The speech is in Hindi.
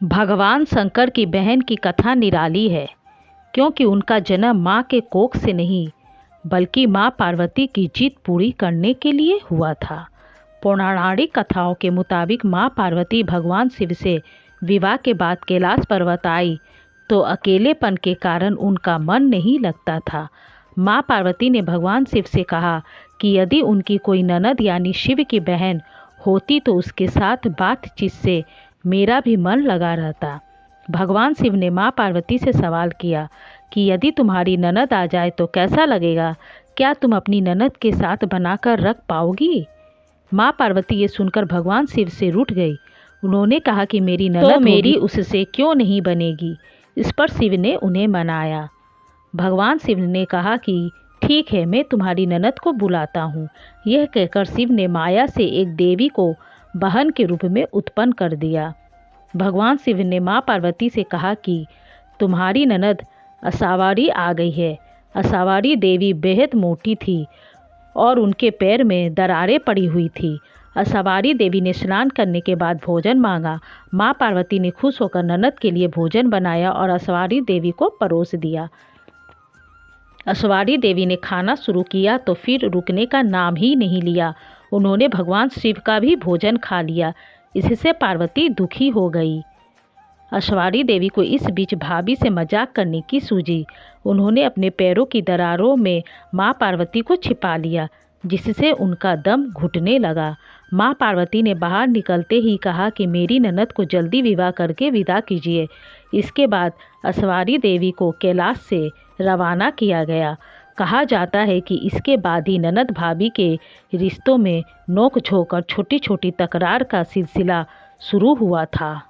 भगवान शंकर की बहन की कथा निराली है, क्योंकि उनका जन्म माँ के कोख से नहीं बल्कि माँ पार्वती की जीत पूरी करने के लिए हुआ था। पौराणिक कथाओं के मुताबिक माँ पार्वती भगवान शिव से विवाह के बाद कैलाश पर्वत आई तो अकेलेपन के कारण उनका मन नहीं लगता था। माँ पार्वती ने भगवान शिव से कहा कि यदि उनकी कोई ननद यानी शिव की बहन होती तो उसके साथ बातचीत से मेरा भी मन लगा रहता। भगवान शिव ने माँ पार्वती से सवाल किया कि यदि तुम्हारी ननद आ जाए तो कैसा लगेगा? क्या तुम अपनी ननद के साथ बनाकर रख पाओगी? माँ पार्वती ये सुनकर भगवान शिव से रूठ गई। उन्होंने कहा कि मेरी ननद तो मेरी उससे क्यों नहीं बनेगी। इस पर शिव ने उन्हें मनाया। भगवान शिव ने कहा कि ठीक है, मैं तुम्हारी ननद को बुलाता हूँ। यह कहकर शिव ने माया से एक देवी को बहन के रूप में उत्पन्न कर दिया। भगवान शिव ने माँ पार्वती से कहा कि तुम्हारी ननद असावारी आ गई है। असावारी देवी बेहद मोटी थी और उनके पैर में दरारें पड़ी हुई थी। असावारी देवी ने स्नान करने के बाद भोजन मांगा। माँ पार्वती ने खुश होकर ननद के लिए भोजन बनाया और असावारी देवी को परोस दिया। असावारी देवी ने खाना शुरू किया तो फिर रुकने का नाम ही नहीं लिया। उन्होंने भगवान शिव का भी भोजन खा लिया। इससे पार्वती दुखी हो गई। असावारी देवी को इस बीच भाभी से मजाक करने की सूझी। उन्होंने अपने पैरों की दरारों में माँ पार्वती को छिपा लिया, जिससे उनका दम घुटने लगा। माँ पार्वती ने बाहर निकलते ही कहा कि मेरी ननद को जल्दी विवाह करके विदा कीजिए। इसके बाद असावारी देवी को कैलाश से रवाना किया गया। कहा जाता है कि इसके बाद ही ननद भाभी के रिश्तों में नोक झोंक और छोटी छोटी तकरार का सिलसिला शुरू हुआ था।